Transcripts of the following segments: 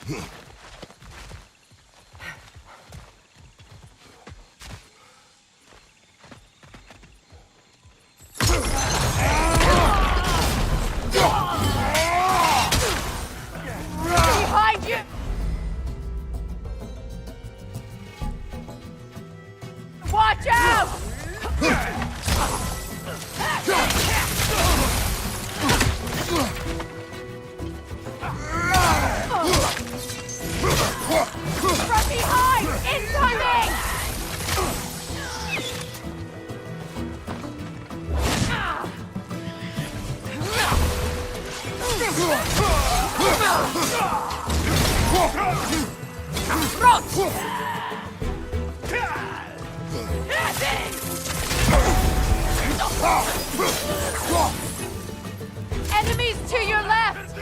Behind you! Watch out! From behind! Incoming! Enemies to your left!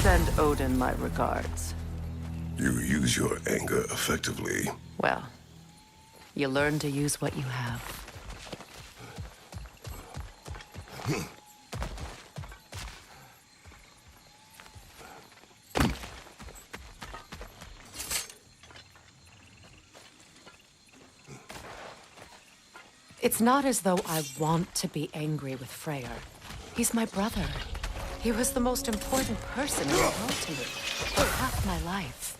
Send Odin my regards. You use your anger effectively. Well, you learn to use what you have. It's not as though I want to be angry with Freyr. He's my brother. He was the most important person in the world to me for half my life.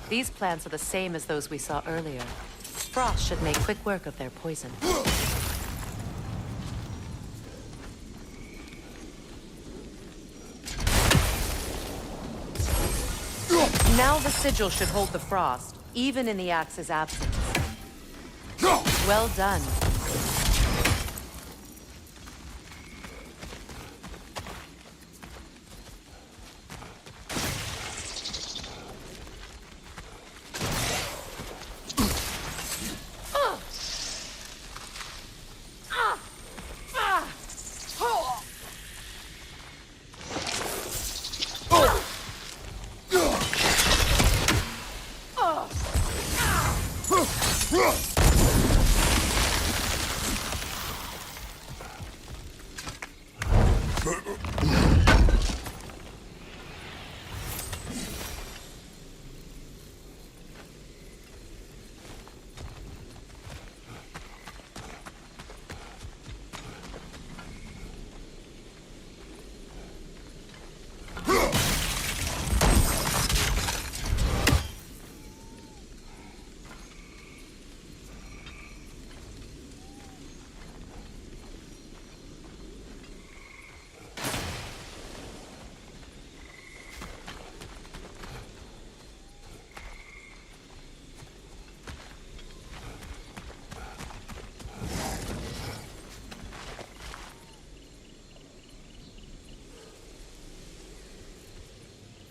These plants are the same as those we saw earlier. Frost should make quick work of their poison. Now the sigil should hold the frost, even in the axe's absence. Well done.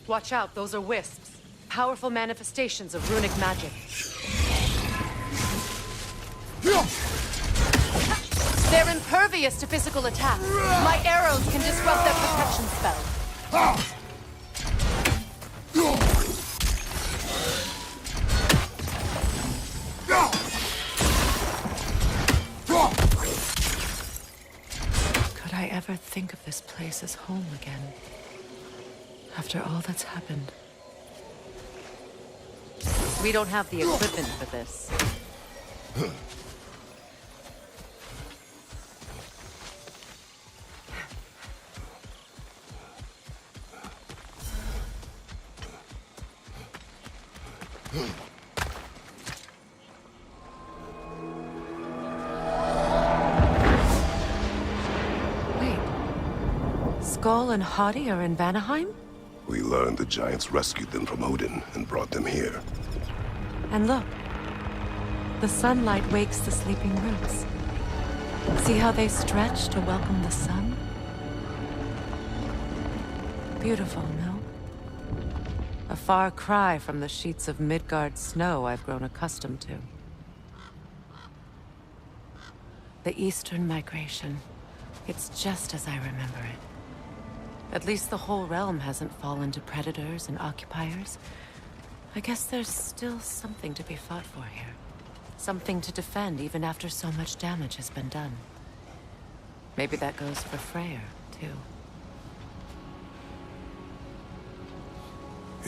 Watch out, those are wisps. Powerful manifestations of runic magic. They're impervious to physical attack. My arrows can disrupt their protection spell. Could I ever think of this place as home again? After all that's happened. We don't have the equipment for this. Skull and Hati are in Vanaheim? We learned the giants rescued them from Odin and brought them here. And look. The sunlight wakes the sleeping roots. See how they stretch to welcome the sun? Beautiful, no? A far cry from the sheets of Midgard snow I've grown accustomed to. The Eastern migration. It's just as I remember it. At least the whole realm hasn't fallen to predators and occupiers. I guess there's still something to be fought for here. Something to defend even after so much damage has been done. Maybe that goes for Freyr, too.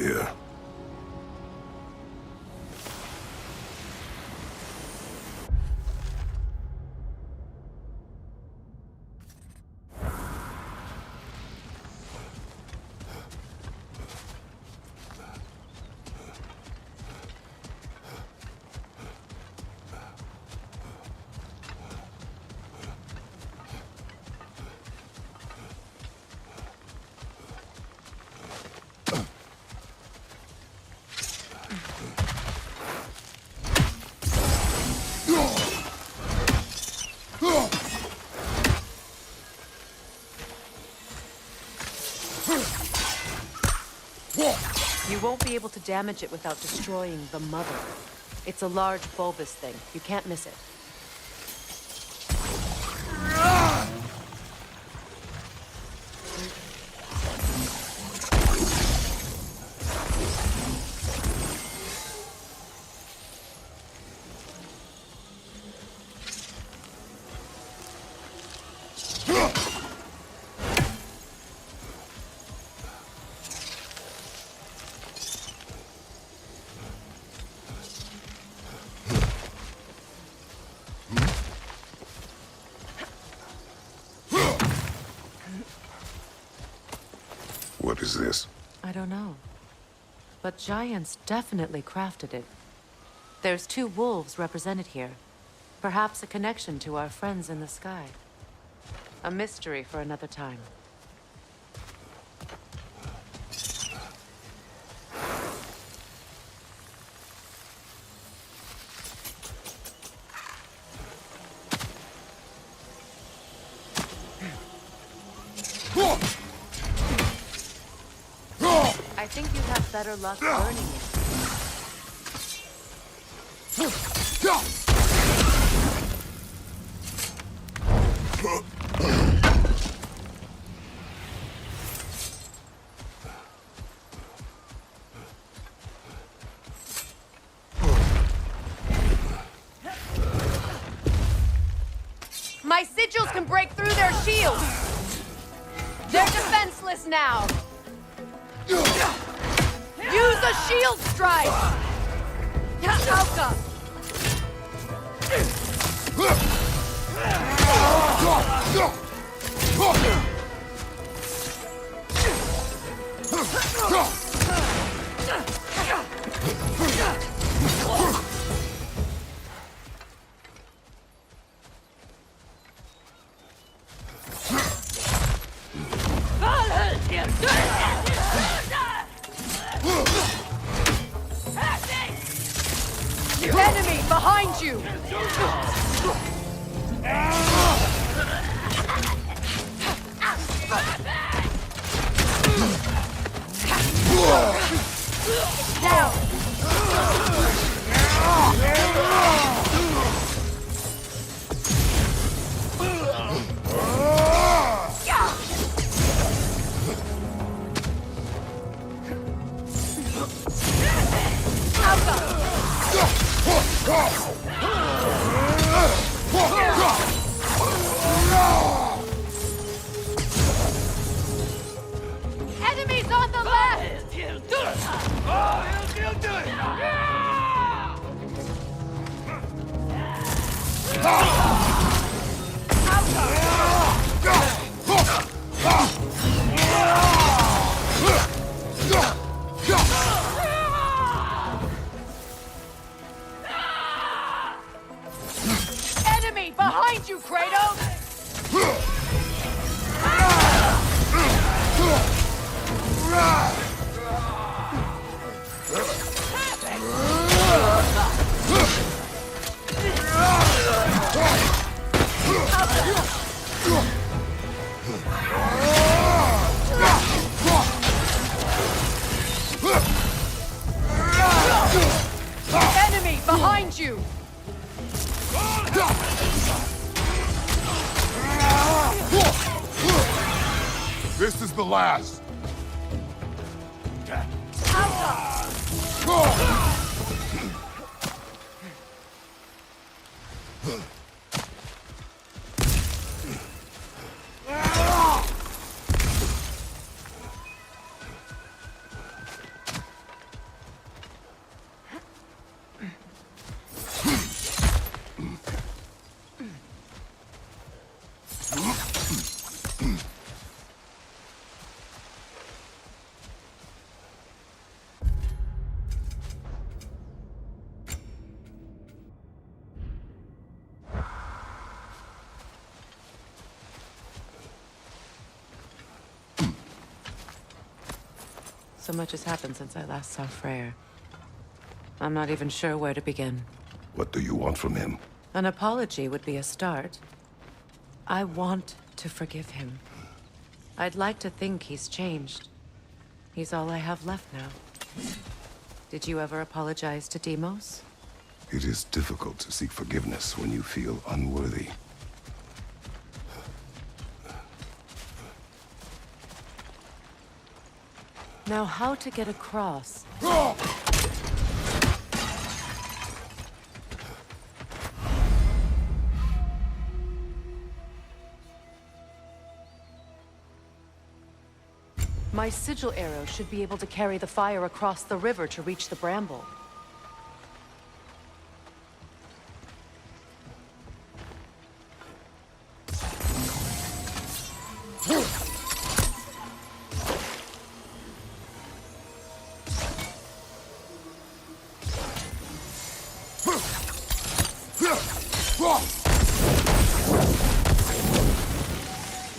Yeah. You won't be able to damage it without destroying the mother. It's a large bulbous thing. You can't miss it. What is this? I don't know. But giants definitely crafted it. There's 2 wolves represented here. Perhaps a connection to our friends in the sky. A mystery for another time. I think you'd have better luck burning it. My sigils can break through their shields! They're defenseless now! Use a shield strike! Alka! Enemy behind you! Down! Enemies on the left! Enemy behind you, Kratos! enemy behind you! This is the last. So much has happened since I last saw Freyr. I'm not even sure where to begin. What do you want from him? An apology would be a start. I want to forgive him. I'd like to think he's changed. He's all I have left now. Did you ever apologize to Deimos? It is difficult to seek forgiveness when you feel unworthy. Now, how to get across? My sigil arrow should be able to carry the fire across the river to reach the bramble.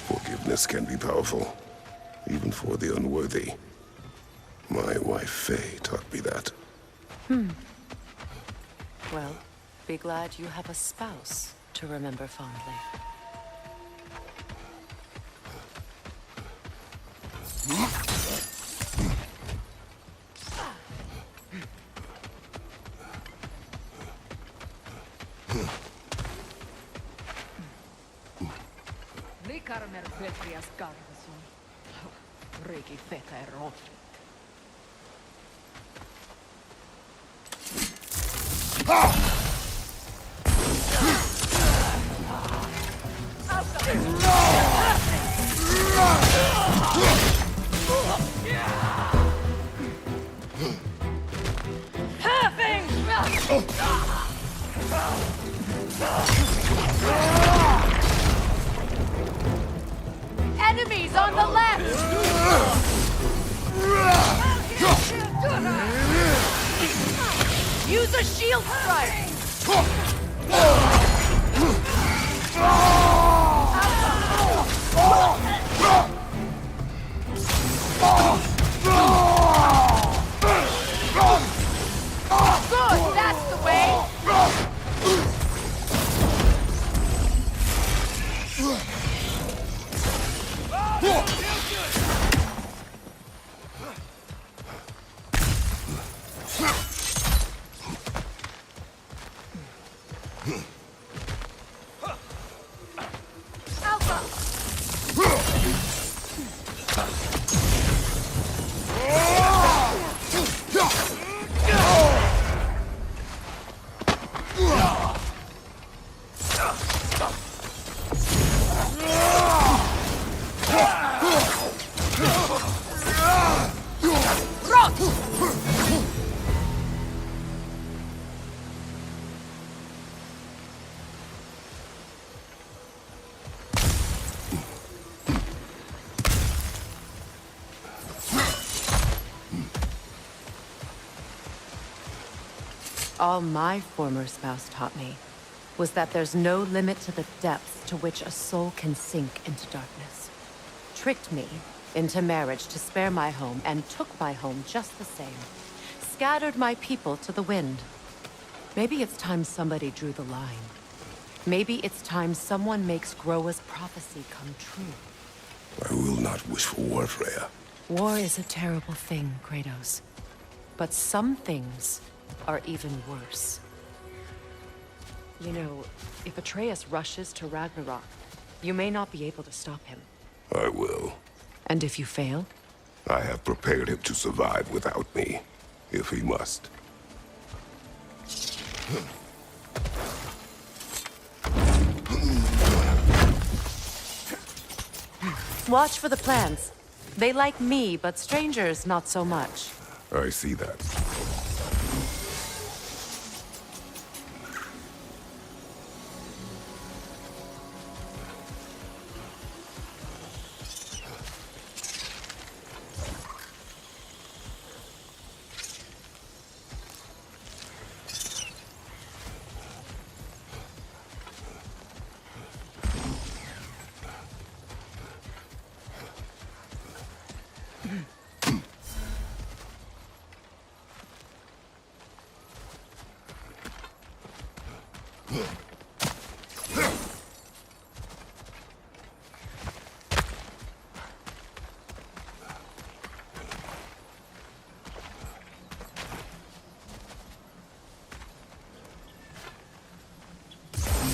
Forgiveness can be powerful, even for the unworthy. My wife Faye taught me that. Well, be glad you have a spouse to remember fondly. Likarmer Petrias Gargason. Riki Fetero. Enemies on the left! Use a shield strike! Good, that's the way! All my former spouse taught me was that there's no limit to the depths to which a soul can sink into darkness. Tricked me into marriage to spare my home and took my home just the same. Scattered my people to the wind. Maybe it's time somebody drew the line. Maybe it's time someone makes Groa's prophecy come true. I will not wish for war, Freya. War is a terrible thing, Kratos. But some things are even worse. You know, if Atreus rushes to Ragnarok, you may not be able to stop him. I will. And if you fail? I have prepared him to survive without me, if he must. Watch for the plants. They like me, but strangers not so much. I see that.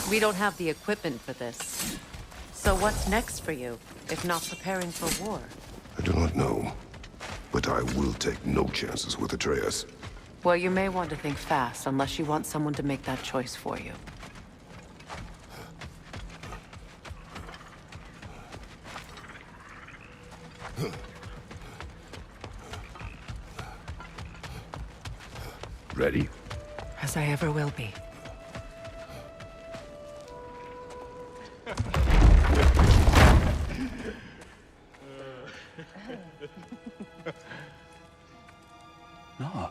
We don't have the equipment for this. So what's next for you, if not preparing for war? I do not know, but I will take no chances with Atreus. Well, you may want to think fast, unless you want someone to make that choice for you. Ready? As I ever will be. No.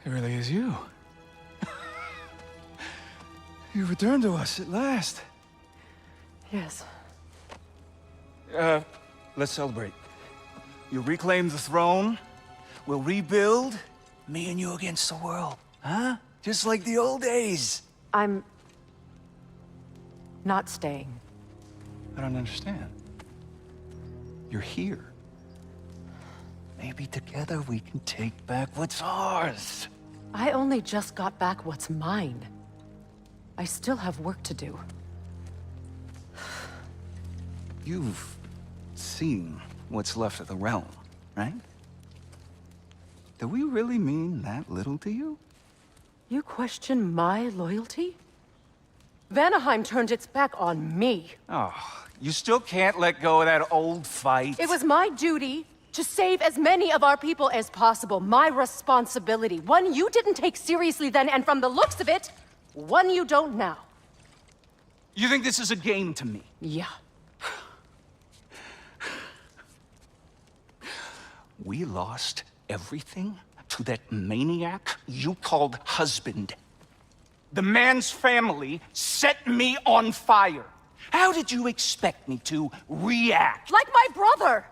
It really is you. You returned to us at last. Yes. Let's celebrate. You reclaim the throne. We'll rebuild. Me and you against the world. Huh? Just like the old days. I'm... not staying. I don't understand. You're here. Maybe together we can take back what's ours. I only just got back what's mine. I still have work to do. You've seen what's left of the realm, right? Do we really mean that little to you? You question my loyalty? Vanaheim turned its back on me. Oh, you still can't let go of that old fight. It was my duty to save as many of our people as possible. My responsibility. One you didn't take seriously then, and from the looks of it, one you don't now. You think this is a game to me? Yeah. We lost everything to that maniac you called husband. The man's family set me on fire. How did you expect me to react? Like my brother!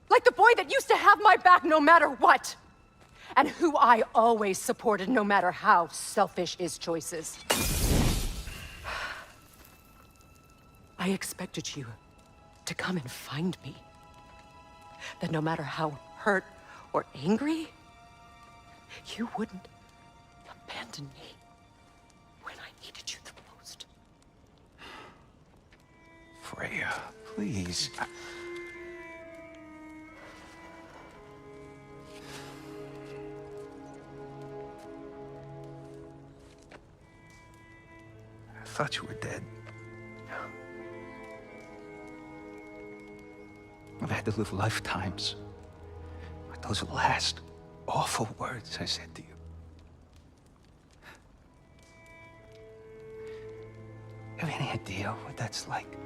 Like the boy that used to have my back no matter what! And who I always supported no matter how selfish his choices. I expected you to come and find me. That no matter how hurt or angry, you wouldn't abandon me when I needed you the most. Freya, please. I thought you were dead. I've had to live lifetimes with those last awful words I said to you. You have any idea what that's like?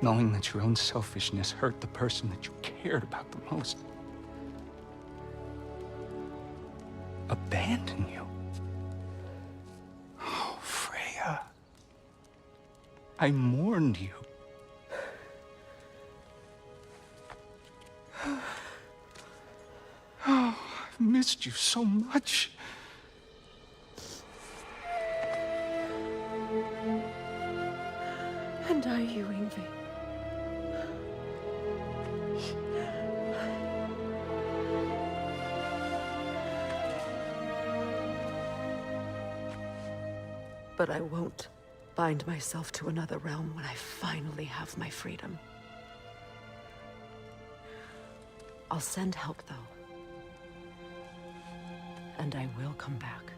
Knowing that your own selfishness hurt the person that you cared about the most. Abandon you. Oh, Freya. I mourned you. Oh, I've missed you so much. And I you, Yngvi. But I won't bind myself to another realm when I finally have my freedom. I'll send help, though. And I will come back.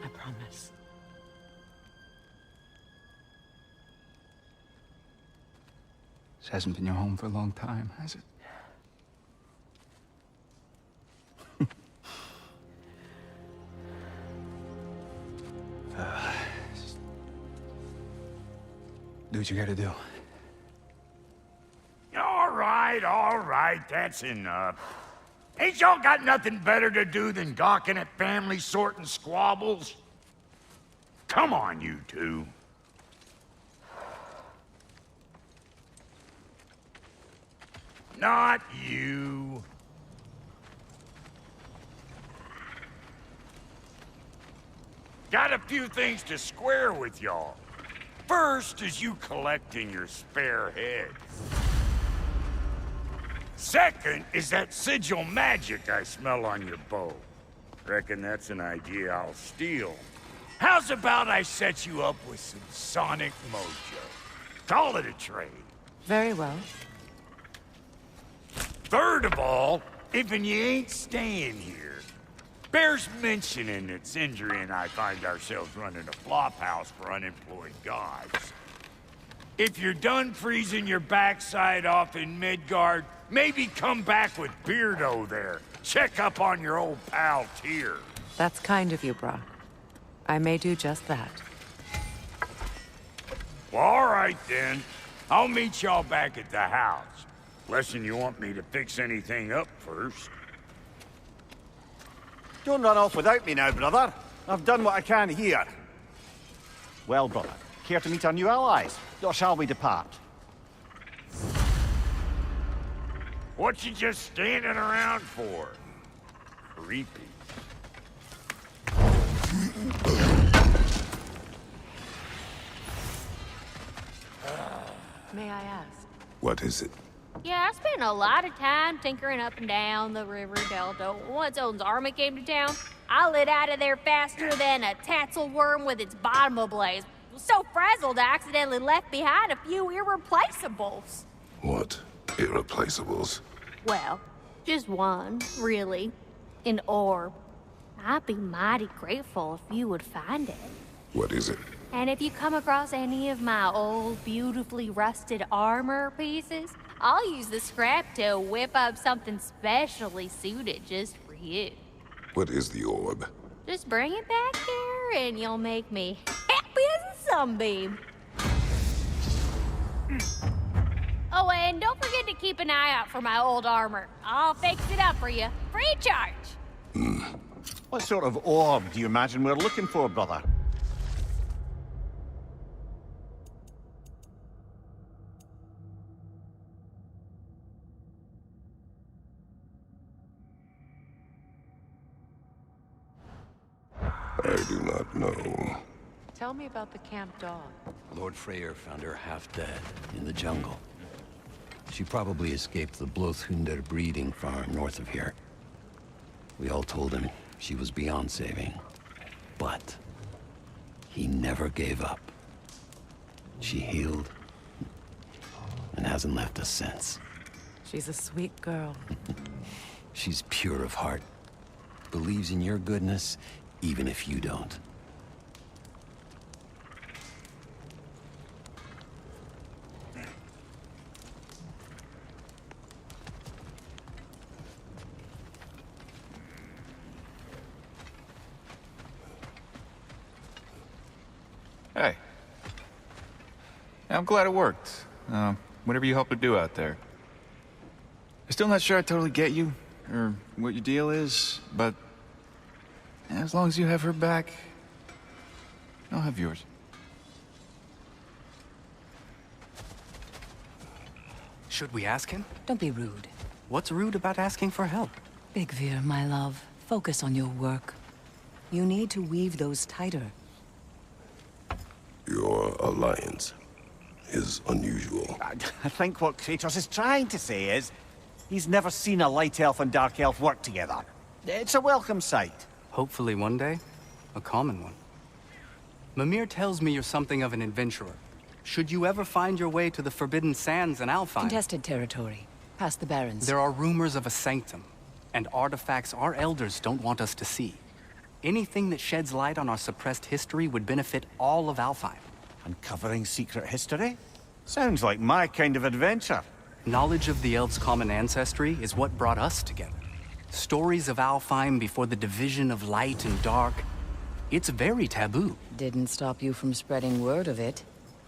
I promise. This hasn't been your home for a long time, has it? Do what you gotta do. All right, that's enough. Ain't y'all got nothing better to do than gawking at family sorting squabbles? Come on, you two. Not you. Got a few things to square with y'all. First is you collecting your spare heads. Second is that sigil magic I smell on your bow. Reckon that's an idea I'll steal. How's about I set you up with some sonic mojo? Call it a trade. Very well. Third of all, if you ain't staying here, bears mentioning that Sindri and I find ourselves running a flophouse for unemployed gods. If you're done freezing your backside off in Midgard, maybe come back with Beardo there. Check up on your old pal Tyr. That's kind of you, Brock. I may do just that. Well, all right then. I'll meet y'all back at the house. Lesson you want me to fix anything up first. Don't run off without me now, brother. I've done what I can here. Well, brother, care to meet our new allies? Or shall we depart? What you just standing around for? Creepy. May I ask? What is it? Yeah, I spent a lot of time tinkering up and down the river delta. Once Odin's army came to town, I lit out of there faster than a tassel worm with its bottom ablaze. So frazzled, I accidentally left behind a few irreplaceables. What? Irreplaceables? Well, just one, really. An orb. I'd be mighty grateful if you would find it. What is it? And if you come across any of my old, beautifully rusted armor pieces, I'll use the scrap to whip up something specially suited just for you. What is the orb? Just bring it back here and you'll make me happy as a sunbeam. Oh, and don't forget to keep an eye out for my old armor. I'll fix it up for you, free of charge. What sort of orb do you imagine we're looking for, brother? I do not know. Tell me about the camp dog. Lord Freyr found her half dead in the jungle. She probably escaped the Blothunder breeding farm north of here. We all told him she was beyond saving. But he never gave up. She healed and hasn't left us since. She's a sweet girl. She's pure of heart. Believes in your goodness, even if you don't. Hey. I'm glad it worked. Whatever you helped her do out there. I'm still not sure I totally get you, or what your deal is, but as long as you have her back, I'll have yours. Should we ask him? Don't be rude. What's rude about asking for help? Big Veer, my love, focus on your work. You need to weave those tighter. Your alliance is unusual. I think what Kratos is trying to say is, he's never seen a light elf and dark elf work together. It's a welcome sight. Hopefully one day, a common one. Mimir tells me you're something of an adventurer. Should you ever find your way to the Forbidden Sands in Alfheim... Contested territory. Past the Barrens. There are rumors of a sanctum, and artifacts our elders don't want us to see. Anything that sheds light on our suppressed history would benefit all of Alfheim. Uncovering secret history? Sounds like my kind of adventure. Knowledge of the elves' common ancestry is what brought us together. Stories of Alfheim before the division of light and dark. It's very taboo. Didn't stop you from spreading word of it.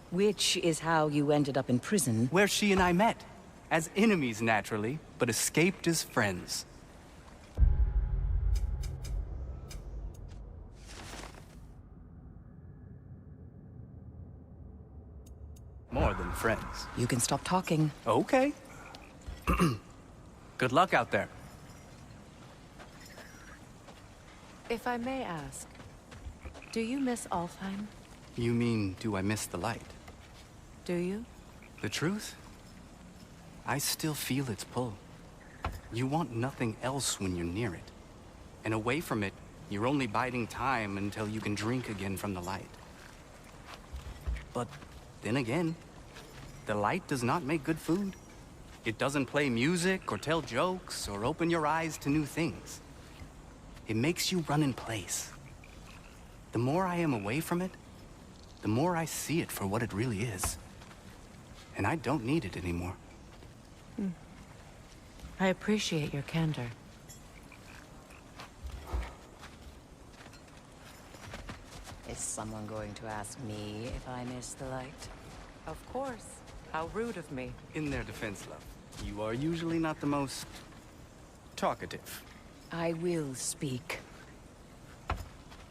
Which is how you ended up in prison. Where she and I met. As enemies, naturally, but escaped as friends. More than friends. You can stop talking. Okay. Good luck out there. If I may ask, do you miss Alfheim? You mean, do I miss the light? Do you? The truth? I still feel its pull. You want nothing else when you're near it. And away from it, you're only biding time until you can drink again from the light. But then again, the light does not make good food. It doesn't play music or tell jokes or open your eyes to new things. It makes you run in place. The more I am away from it, the more I see it for what it really is. And I don't need it anymore. I appreciate your candor. Is someone going to ask me if I miss the light? Of course. How rude of me. In their defense, love, you are usually not the most talkative. I will speak.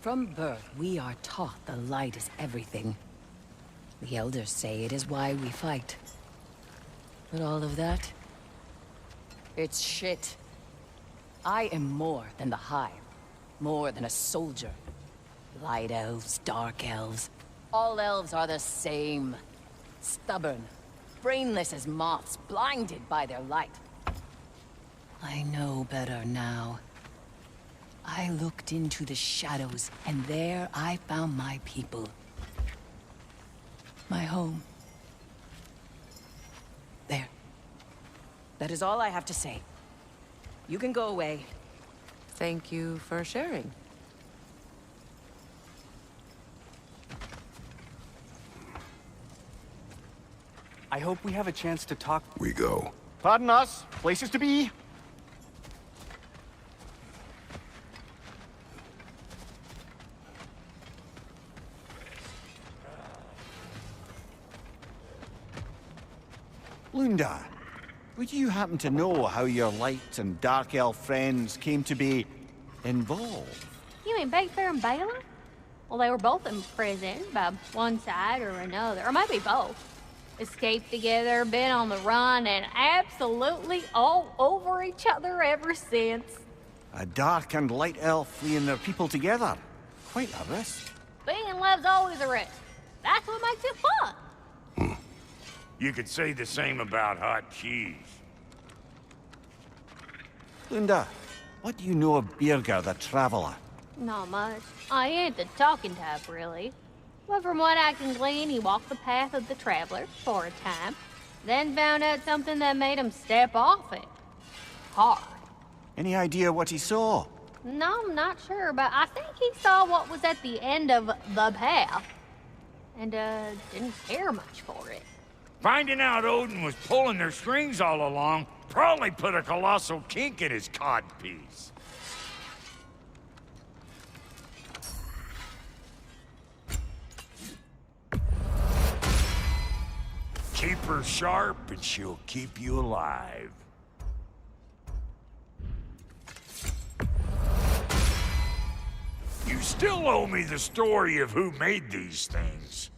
From birth, we are taught the light is everything. The elders say it is why we fight. But all of that, it's shit. I am more than the Hive. More than a soldier. Light elves, dark elves. All elves are the same. Stubborn. Brainless as moths, blinded by their light. I know better now. I looked into the shadows, and there I found my people. My home. There. That is all I have to say. You can go away. Thank you for sharing. I hope we have a chance to talk. We go. Pardon us. Places to be. Lunda, would you happen to know how your light and dark elf friends came to be involved? You mean Big Bear and Bela? Well, they were both in prison by one side or another, or maybe both. Escaped together, been on the run, and absolutely all over each other ever since. A dark and light elf fleeing their people together. Quite a risk. Being in love's always a risk. That's what makes it fun. You could say the same about hot cheese. Lunda, what do you know of Birger the Traveler? Not much. I ain't the talking type, really. But from what I can glean, he walked the path of the traveler for a time, then found out something that made him step off it. Hard. Any idea what he saw? No, I'm not sure, but I think he saw what was at the end of the path. And, didn't care much for it. Finding out Odin was pulling their strings all along probably put a colossal kink in his codpiece. Keep her sharp and she'll keep you alive. You still owe me the story of who made these things.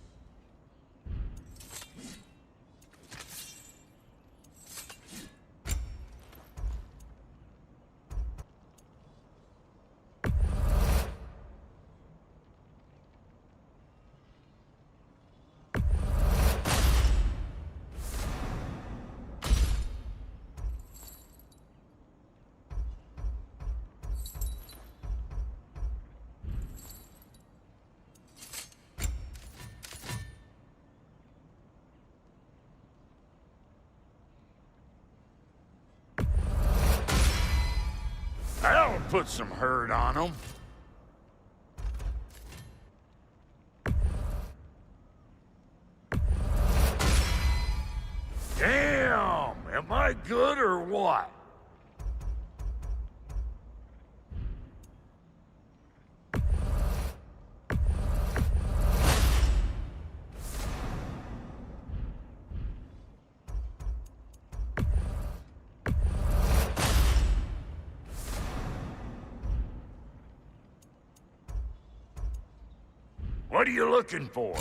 put some hurt on them. Damn! Am I good or what? What are you looking for?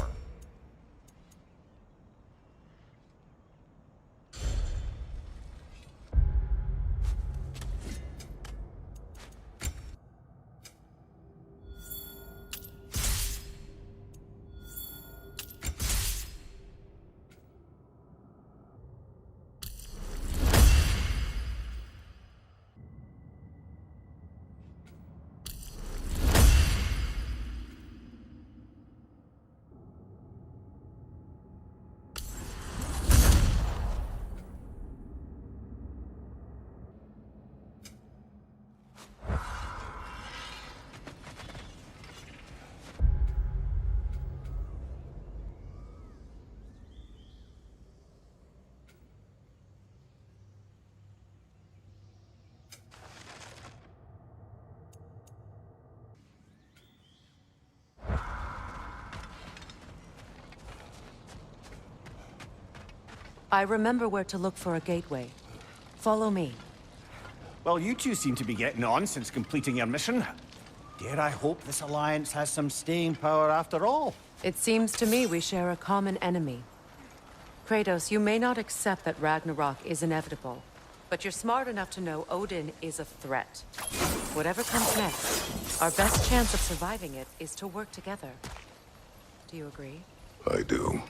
I remember where to look for a gateway. Follow me. Well, you two seem to be getting on since completing your mission. Dare I hope this alliance has some staying power after all? It seems to me we share a common enemy. Kratos, you may not accept that Ragnarok is inevitable, but you're smart enough to know Odin is a threat. Whatever comes next, our best chance of surviving it is to work together. Do you agree? I do.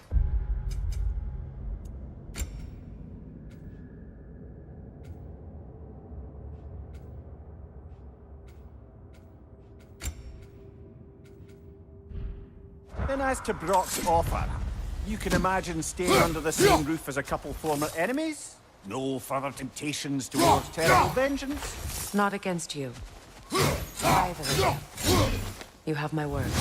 Then as to Brock's offer, you can imagine staying under the same roof as a couple former enemies? No further temptations towards terrible vengeance? Not against you. Either of them. You have my word.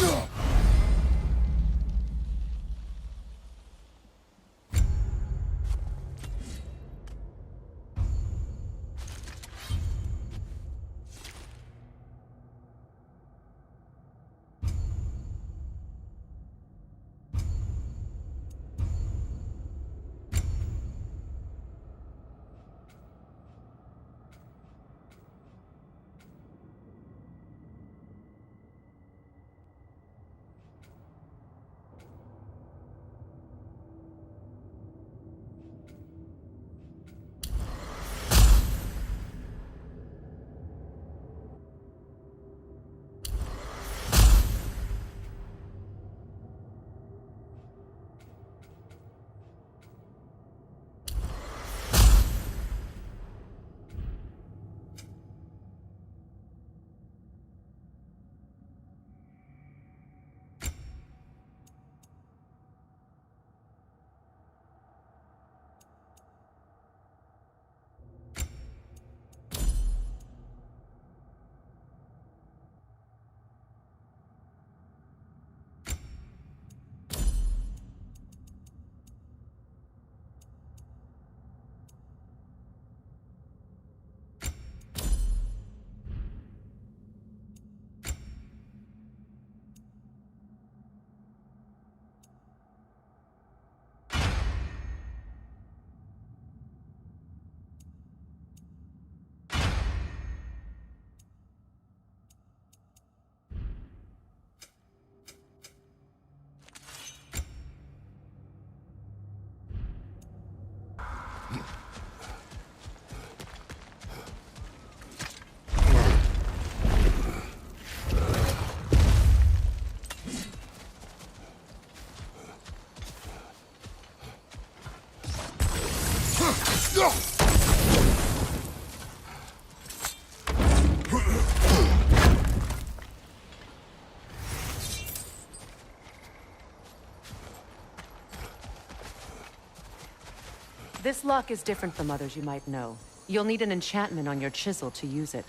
This lock is different from others you might know. You'll need an enchantment on your chisel to use it.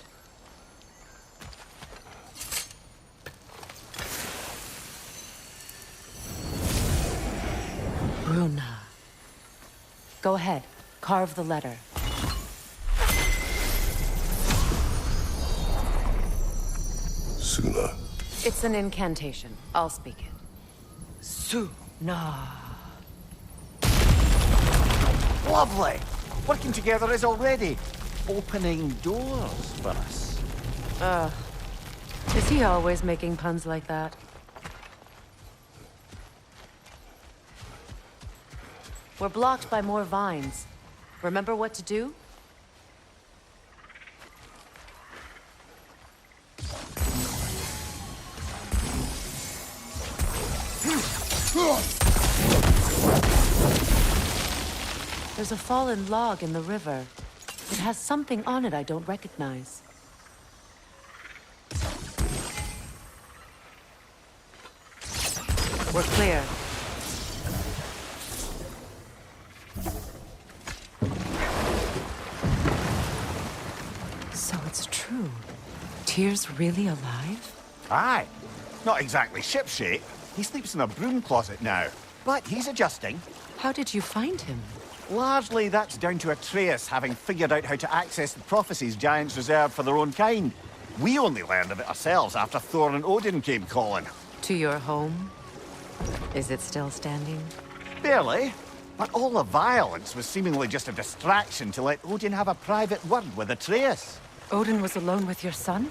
Runa. Go ahead. Carve the letter. Suna. It's an incantation. I'll speak it. Suna. Lovely! Working together is already opening doors for us. Is he always making puns like that? We're blocked by more vines. Remember what to do? There's a fallen log in the river. It has something on it I don't recognize. We're clear. So it's true. Tyr's really alive? Aye. Not exactly shipshape. He sleeps in a broom closet now. But he's adjusting. How did you find him? Largely, that's down to Atreus having figured out how to access the prophecies giants reserved for their own kind. We only learned of it ourselves after Thor and Odin came calling. To your home? Is it still standing? Barely. But all the violence was seemingly just a distraction to let Odin have a private word with Atreus. Odin was alone with your son?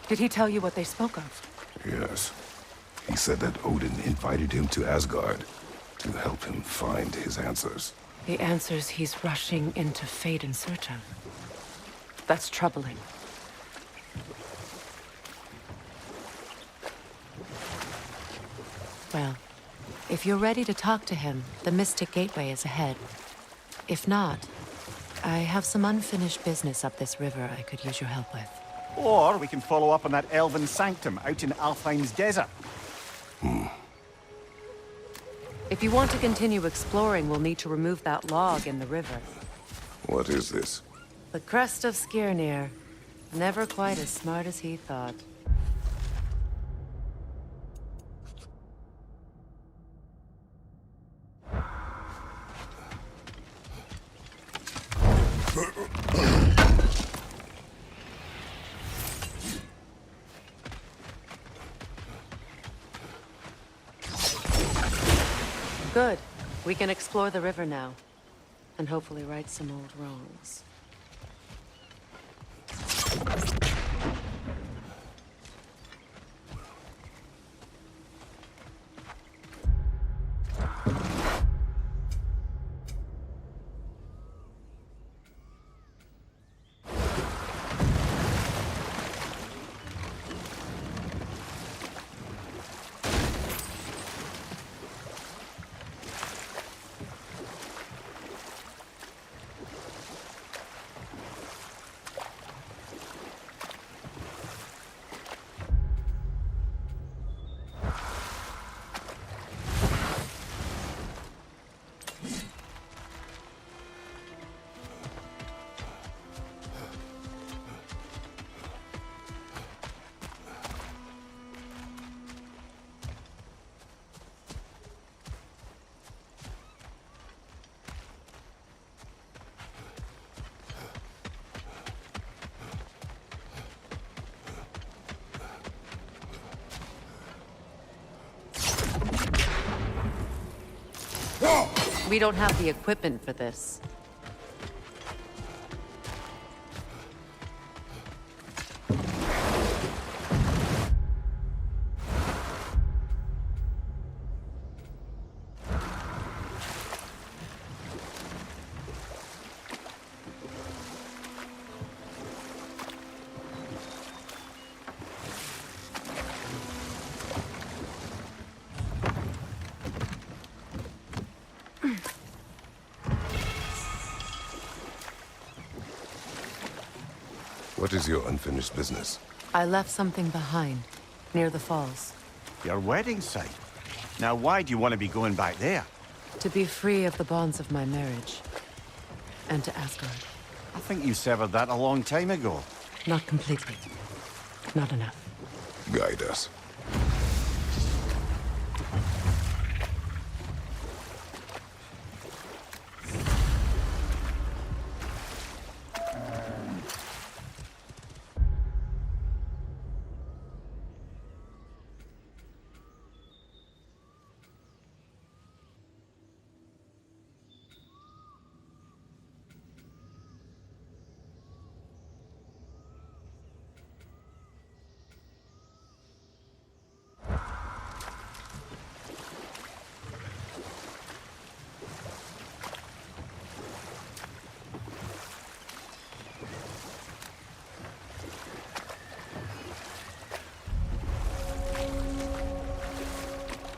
Did he tell you what they spoke of? Yes. He said that Odin invited him to Asgard to help him find his answers. The answers he's rushing into fate in search of. That's troubling. Well, if you're ready to talk to him, the Mystic Gateway is ahead. If not, I have some unfinished business up this river I could use your help with. Or we can follow up on that elven sanctum out in Alfheim's desert. If you want to continue exploring, we'll need to remove that log in the river. What is this? The crest of Skirnir. Never quite as smart as he thought. Good. We can explore the river now. And hopefully right some old wrongs. We don't have the equipment for this. What is your unfinished business? I left something behind, near the falls. Your wedding site. Now why do you want to be going back there? To be free of the bonds of my marriage. And to Asgard. I think you severed that a long time ago. Not completely. Not enough. Guide us.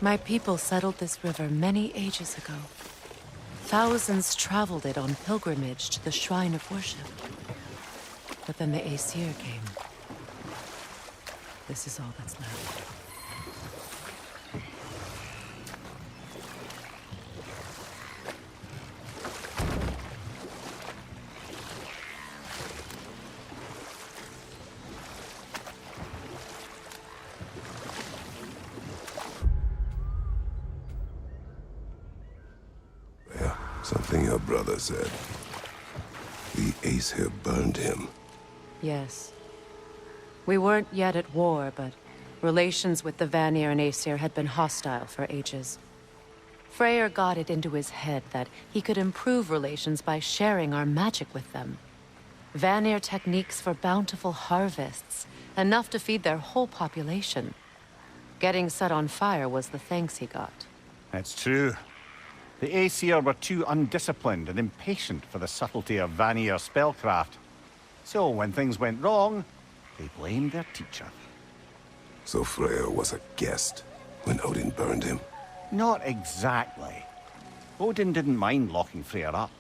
My people settled this river many ages ago. Thousands traveled it on pilgrimage to the shrine of worship. But then the Aesir came. This is all that's left. Something your brother said. The Aesir burned him. Yes. We weren't yet at war, but relations with the Vanir and Aesir had been hostile for ages. Freyr got it into his head that he could improve relations by sharing our magic with them. Vanir techniques for bountiful harvests, enough to feed their whole population. Getting set on fire was the thanks he got. It's true. The Aesir were too undisciplined and impatient for the subtlety of Vanir spellcraft. So when things went wrong, they blamed their teacher. So Freyr was a guest when Odin burned him? Not exactly. Odin didn't mind locking Freyr up.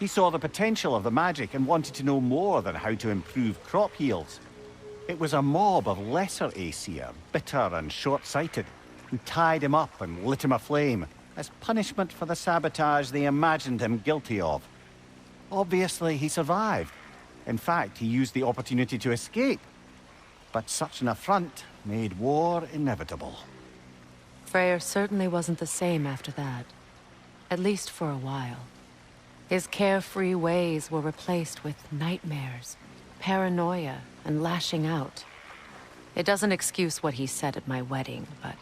He saw the potential of the magic and wanted to know more than how to improve crop yields. It was a mob of lesser Aesir, bitter and short-sighted, who tied him up and lit him aflame, as punishment for the sabotage they imagined him guilty of. Obviously, he survived. In fact, he used the opportunity to escape. But such an affront made war inevitable. Freyr certainly wasn't the same after that. At least for a while. His carefree ways were replaced with nightmares, paranoia, and lashing out. It doesn't excuse what he said at my wedding, but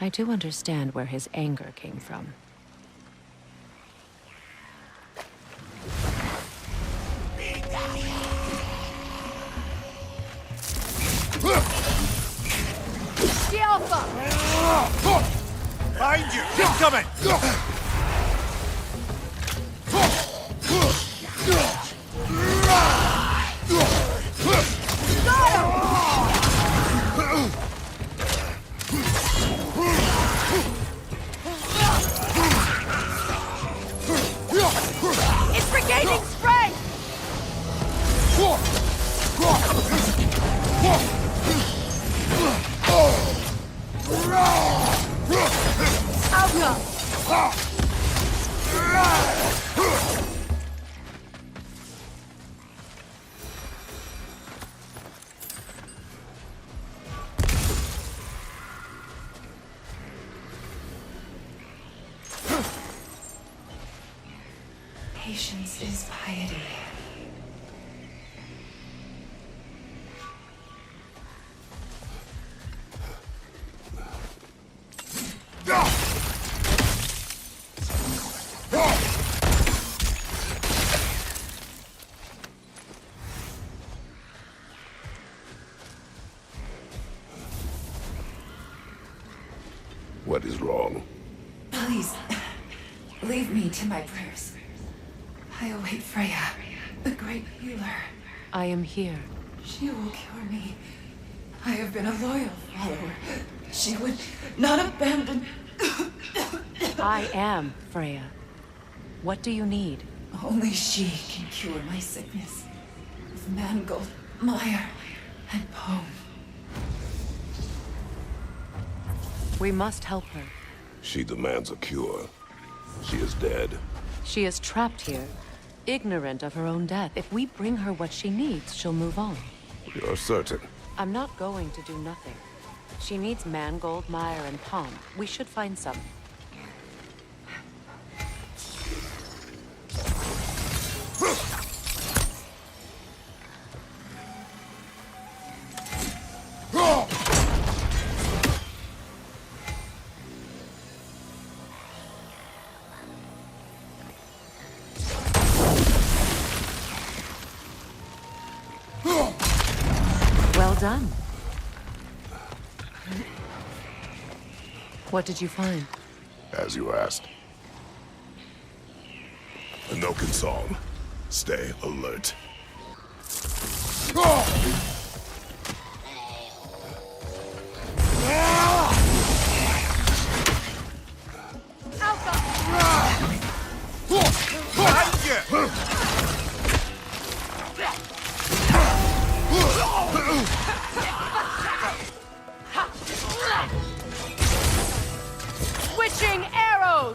I do understand where his anger came from. Behind you! Keep coming! It's regaining strength! Patience is piety. What is wrong? Please, leave me to my prayers. I await Freya, the great healer. I am here. She will cure me. I have been a loyal follower. She would not abandon... I am Freya. What do you need? Only she can cure my sickness. Of mangold, mire, and poem. We must help her. She demands a cure. She is dead. She is trapped here, ignorant of her own death. If we bring her what she needs, she'll move on. You're certain? I'm not going to do nothing. She needs mangold, mire, and palm. We should find some. Well done. What did you find? As you asked. A Noken song. Stay alert.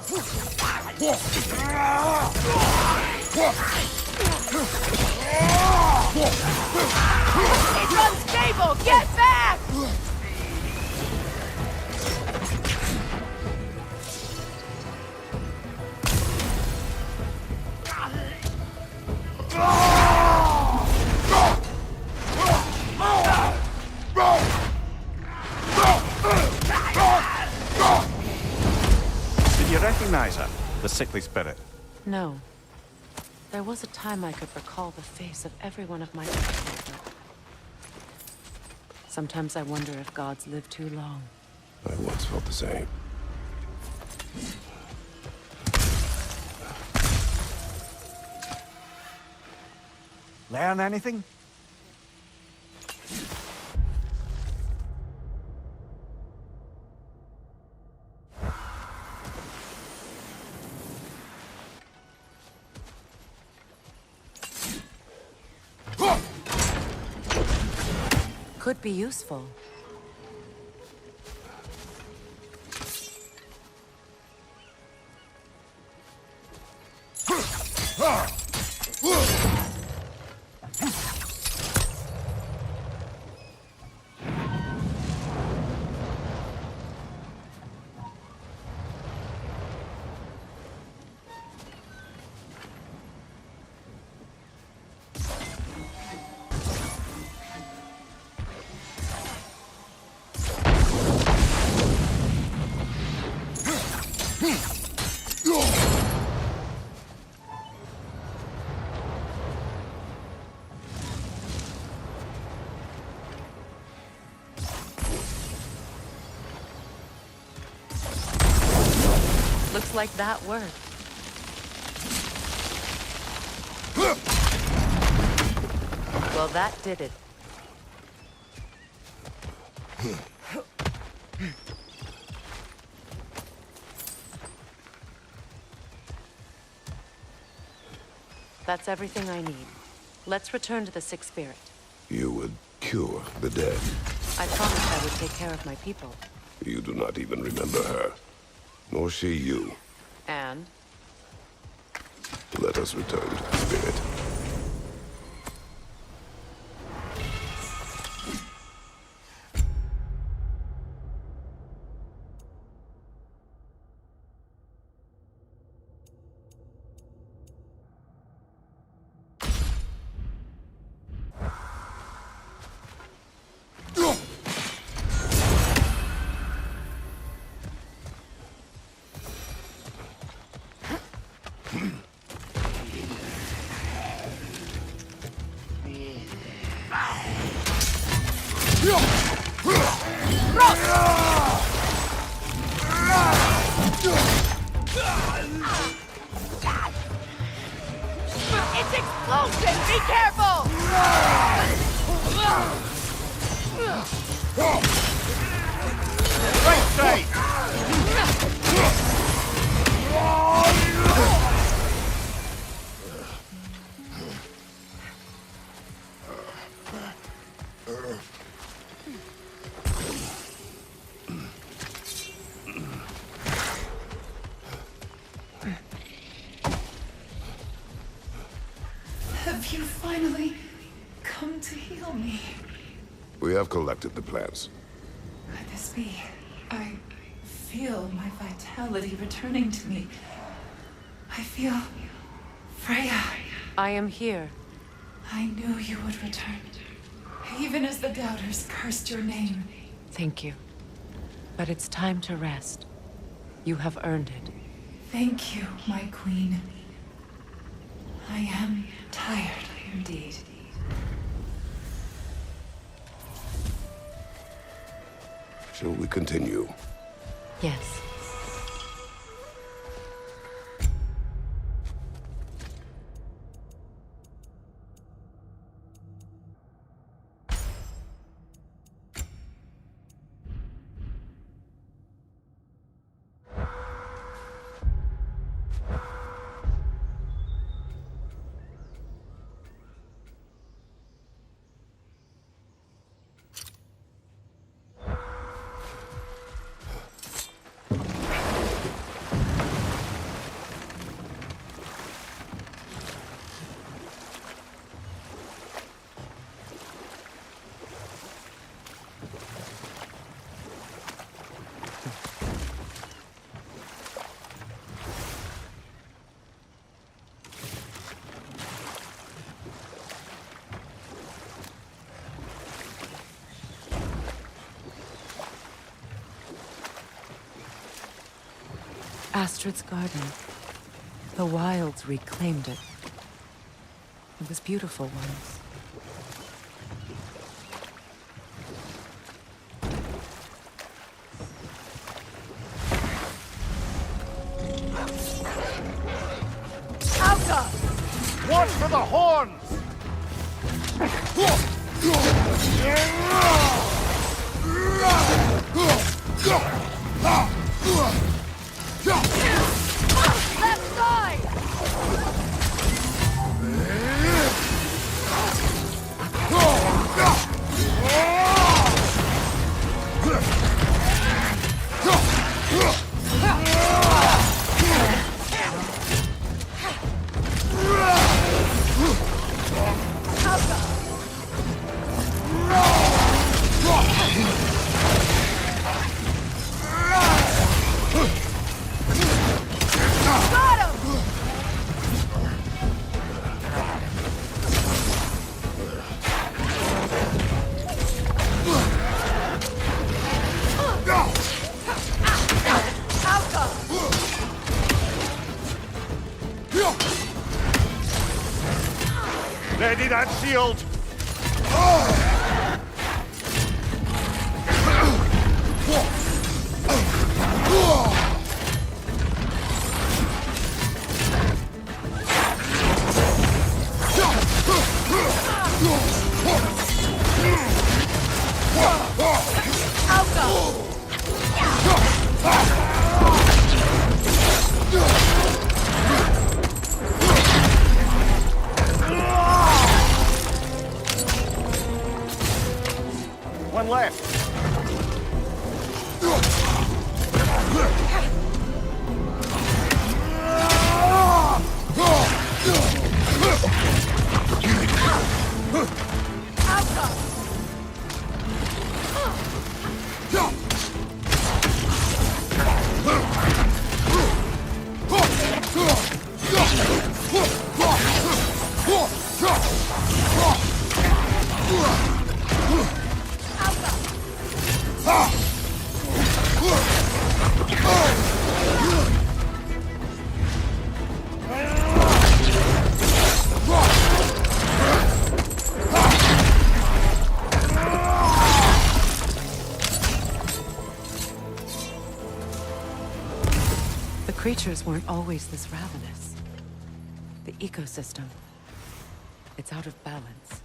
It's unstable! Get back! Did you recognize her? The sickly spirit? No. There was a time I could recall the face of every one of my children. Sometimes I wonder if gods live too long. I once felt the same. Learn anything? Could be useful. Looks like that worked. Well, that did it. That's everything I need. Let's return to the Sick Spirit. You would cure the dead. I promised I would take care of my people. You do not even remember her. Nor she you. And? Let us return to the spirit. It's explosive! Be careful! Right side! Have you finally come to heal me? We have collected the plants. Could this be? I feel my vitality returning to me. I feel Freya. I am here. I knew you would return, even as the doubters cursed your name. Thank you. But it's time to rest. You have earned it. Thank you, my queen. I am tired indeed. Shall we continue? Yes. Astrid's garden. The wilds reclaimed it. It was beautiful once. Watch for the horns! Left side! Ready that shield! One left. The creatures weren't always this ravenous. The ecosystem, it's out of balance.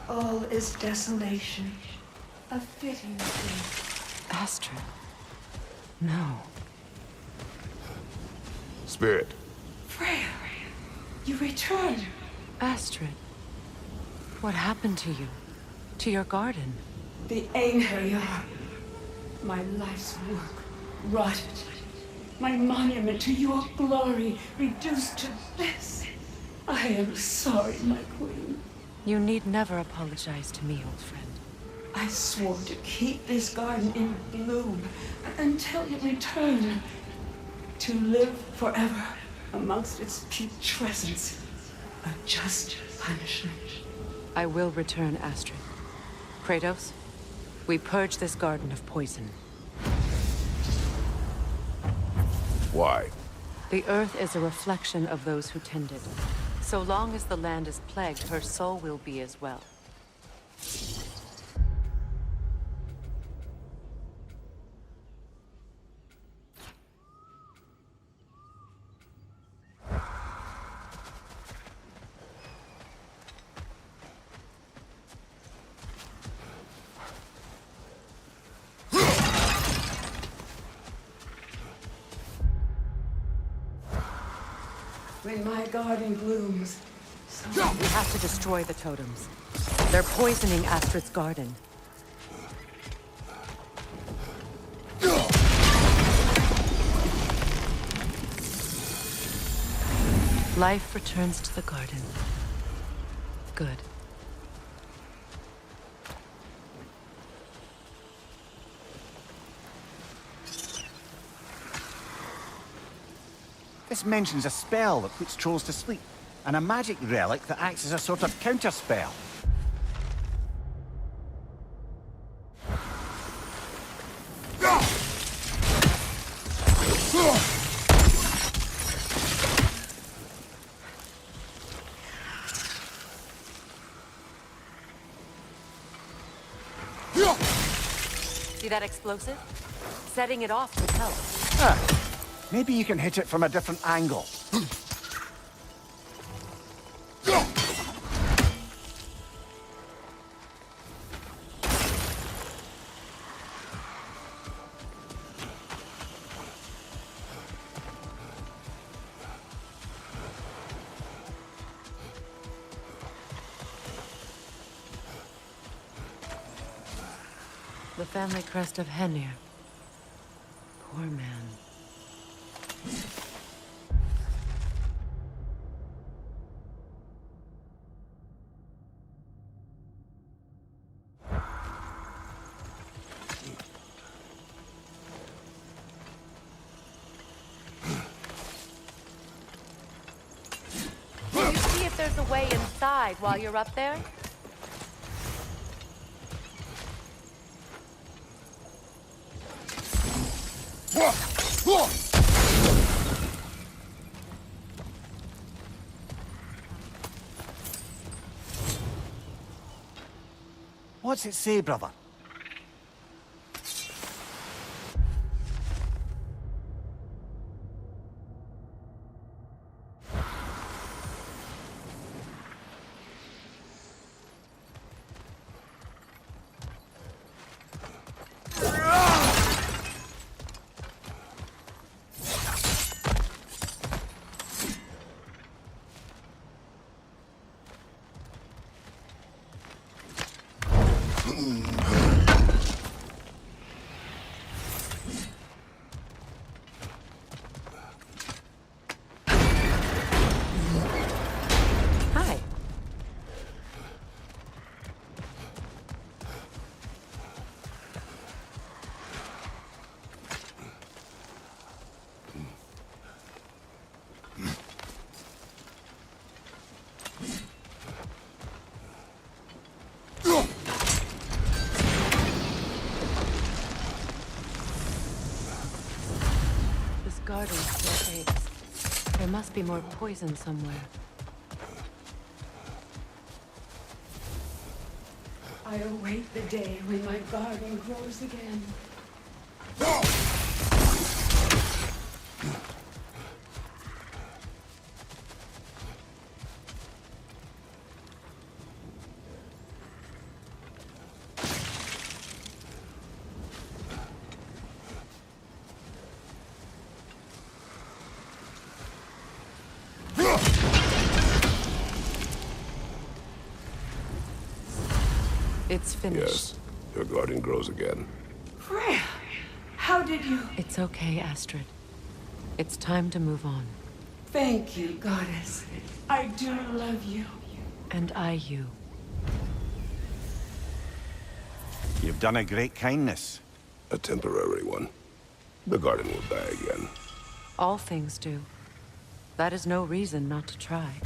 All is desolation. A fitting thing. Astrid. No. Spirit. Freya, you return. Astrid. What happened to you? To your garden? The anger, my life's work rotted. My monument to your glory reduced to this. I am sorry, my queen. You need never apologize to me, old friend. I swore to keep this garden in bloom until you return. To live forever amongst its putrescence. A just punishment. I will return, Astrid. Kratos, we purge this garden of poison. Why? The earth is a reflection of those who tend it. So long as the land is plagued, her soul will be as well. When my garden blooms, We have to destroy the totems. They're poisoning Astrid's garden. Life returns to the garden. Good. This mentions a spell that puts trolls to sleep, and a magic relic that acts as a sort of counterspell. See that explosive? Setting it off would help. Maybe you can hit it from a different angle. The family crest of Henir. Poor man. Can you see if there's a way inside while you're up there? What's it say, brother? Hi. This garden still aches. There must be more poison somewhere. I await the day when my garden grows again. It's finished. Yes, your garden grows again. Freya, how did you... It's okay, Astrid. It's time to move on. Thank you, goddess. I do love you. And I you. You've done a great kindness. A temporary one. The garden will die again. All things do. That is no reason not to try.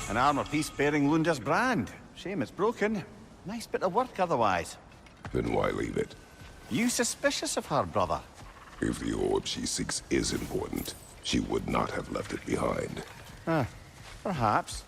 An armor piece bearing Lunda's brand. Shame it's broken. Nice bit of work otherwise. Then why leave it? You suspicious of her, brother? If the orb she seeks is important, she would not have left it behind. Perhaps.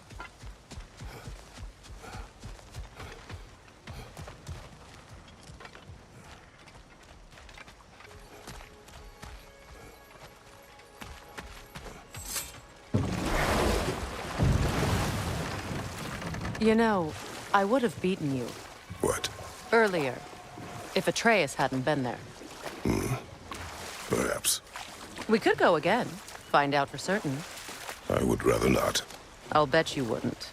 You know, I would have beaten you. What? Earlier, if Atreus hadn't been there. Perhaps. We could go again. Find out for certain. I would rather not. I'll bet you wouldn't.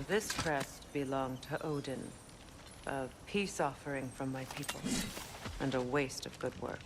This crest belonged to Odin. A peace offering from my people. And a waste of good work.